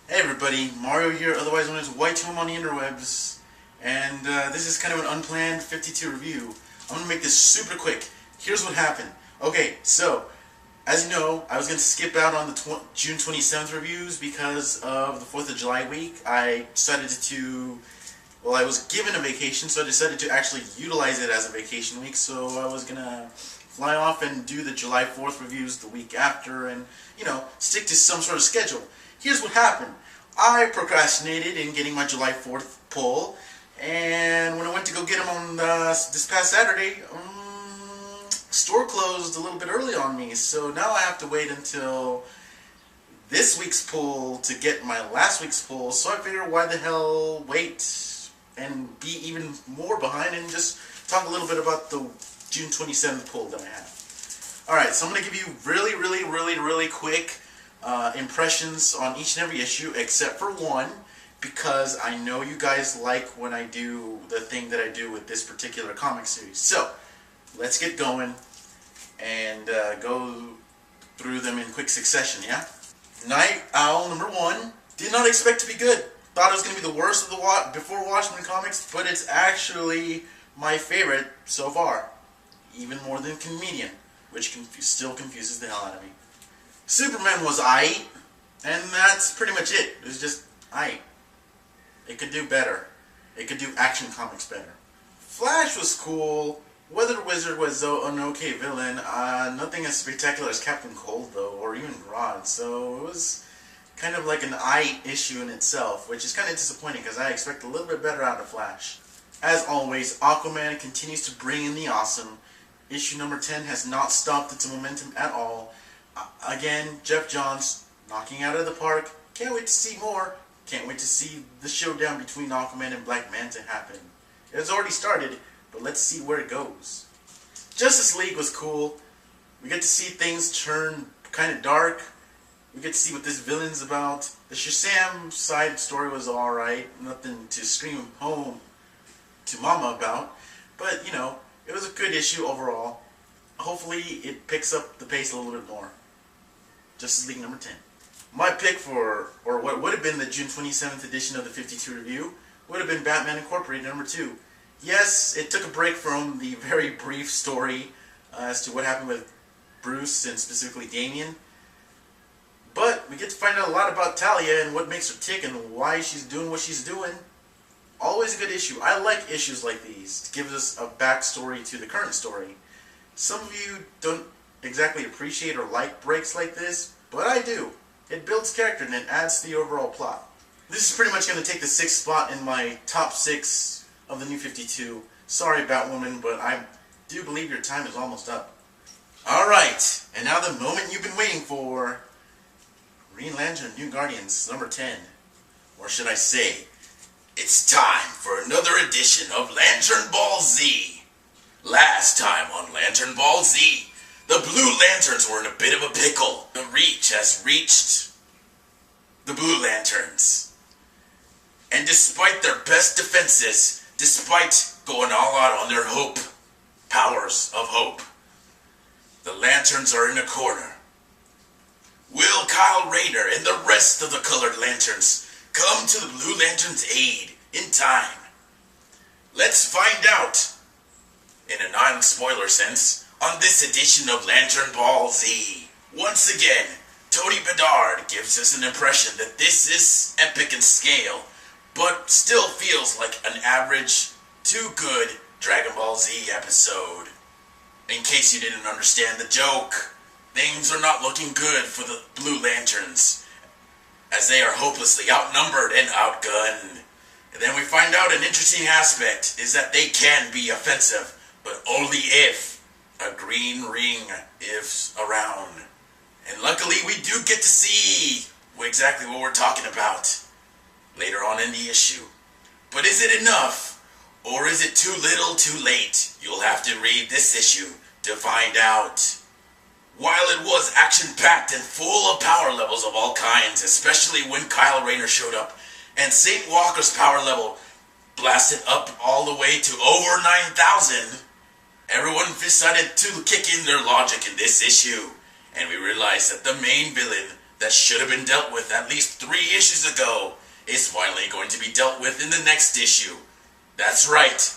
Hey everybody, Mario here, otherwise known as White Home on the interwebs, and this is kind of an unplanned 52 review. I'm going to make this super quick. Here's what happened. Okay, so, as you know, I was going to skip out on the June 27th reviews because of the 4th of July week. I decided to, well, I was given a vacation, so I decided to actually utilize it as a vacation week, so I was going to fly off and do the July 4th reviews the week after and, stick to some sort of schedule. Here's what happened. I procrastinated in getting my July 4th pull, and when I went to go get them on this past Saturday, store closed a little bit early on me, so now I have to wait until this week's pull to get my last week's pull, so I figured why the hell wait and be even more behind and just talk a little bit about the June 27th pull that I have. Alright, so I'm going to give you really quick impressions on each and every issue except for one, because I know you guys like when I do the thing that I do with this particular comic series. So, let's get going and go through them in quick succession, yeah? Night Owl number 1. Did not expect to be good. Thought it was going to be the worst of the before Watchmen comics, but it's actually my favorite so far. Even more than Comedian, which still confuses the hell out of me. Superman was aight, and that's pretty much it. It was just aight. It could do better. It could do Action Comics better. Flash was cool. Weather Wizard was an okay villain. Nothing as spectacular as Captain Cold, though, or even Grodd, so it was kind of like an aight issue in itself, which is kind of disappointing because I expect a little bit better out of Flash. As always, Aquaman continues to bring in the awesome. Issue number 10 has not stopped its momentum at all. Again, Jeff Johns knocking out of the park. Can't wait to see more. Can't wait to see the showdown between Aquaman and Black Manta happen. It has already started, but let's see where it goes. Justice League was cool. We get to see things turn kind of dark. We get to see what this villain's about. The Shazam side story was alright. Nothing to scream home to mama about. But, it was a good issue overall. Hopefully it picks up the pace a little bit more. Justice League number 10. My pick for, or what would have been the June 27th edition of the 52 review, would have been Batman Incorporated number 2. Yes, it took a break from the very brief story as to what happened with Bruce and specifically Damian. But we get to find out a lot about Talia and what makes her tick and why she's doing what she's doing. Always a good issue. I like issues like these. It gives us a backstory to the current story. Some of you don't exactly appreciate or like breaks like this, but I do. It builds character and it adds to the overall plot. This is pretty much going to take the 6th spot in my top 6 of the new 52. Sorry, Batwoman, but I do believe your time is almost up. Alright, and now the moment you've been waiting for. Green Lantern New Guardians number 10. Or should I say, it's time for another edition of Lantern Ball Z. Last time on Lantern Ball Z, the Blue Lanterns were in a bit of a pickle. The Reach has reached the Blue Lanterns. And despite their best defenses, despite going all out on their powers of hope, the Lanterns are in a corner. Will Kyle Rayner and the rest of the Colored Lanterns come to the Blue Lanterns' aid in time? Let's find out, in a non-spoiler sense, on this edition of Lantern Ball Z. Once again, Tony Bedard gives us an impression that this is epic in scale, but still feels like an average, too good Dragon Ball Z episode. In case you didn't understand the joke, things are not looking good for the Blue Lanterns, as they are hopelessly outnumbered and outgunned. And then we find out an interesting aspect is that they can be offensive, but only if a green ring is around. And luckily we do get to see exactly what we're talking about later on in the issue. But is it enough? Or is it too little too late? You'll have to read this issue to find out. While it was action-packed and full of power levels of all kinds, especially when Kyle Rayner showed up, and St. Walker's power level blasted up all the way to over 9,000, everyone decided to kick in their logic in this issue, and we realized that the main villain that should have been dealt with at least 3 issues ago is finally going to be dealt with in the next issue. That's right.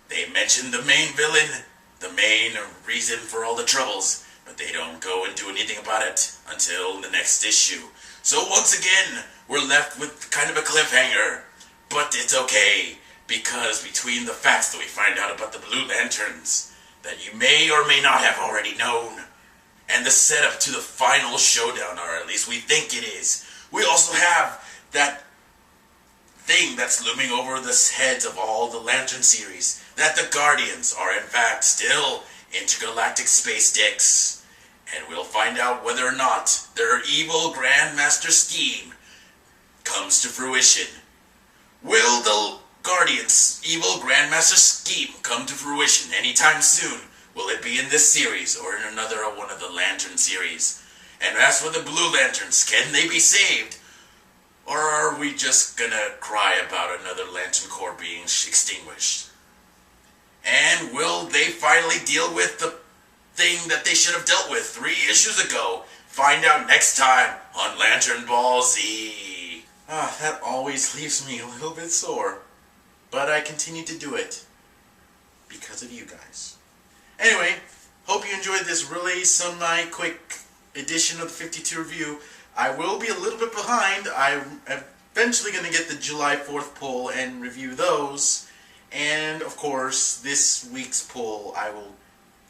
They mention the main villain, the main reason for all the troubles, but they don't go and do anything about it until the next issue. So once again, we're left with kind of a cliffhanger. But it's okay, because between the facts that we find out about the Blue Lanterns, that you may or may not have already known, and the setup to the final showdown, or at least we think it is, we also have that thing that's looming over the heads of all the Lantern series, that the Guardians are in fact still intergalactic space dicks. And we'll find out whether or not their evil Grandmaster scheme comes to fruition. Will the Guardians' evil Grandmaster scheme come to fruition anytime soon? Will it be in this series or in another one of the Lantern series? And as for the Blue Lanterns, can they be saved? Or are we just gonna cry about another Lantern Corps being extinguished? And will they finally deal with the thing that they should have dealt with 3 issues ago? Find out next time on Lantern Ball Z. That always leaves me a little bit sore. But I continue to do it because of you guys. Anyway, hope you enjoyed this really semi-quick edition of the 52 review. I will be a little bit behind. I'm eventually going to get the July 4th pull and review those. And, of course, this week's pull I will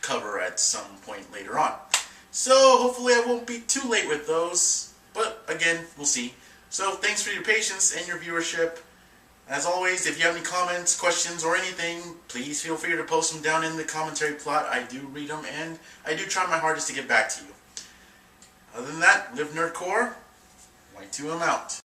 cover at some point later on. So, hopefully I won't be too late with those. But, again, we'll see. So, thanks for your patience and your viewership. As always, if you have any comments, questions, or anything, please feel free to post them down in the commentary plot. I do read them, and I do try my hardest to get back to you. Other than that, live nerdcore. White 2, I'm out.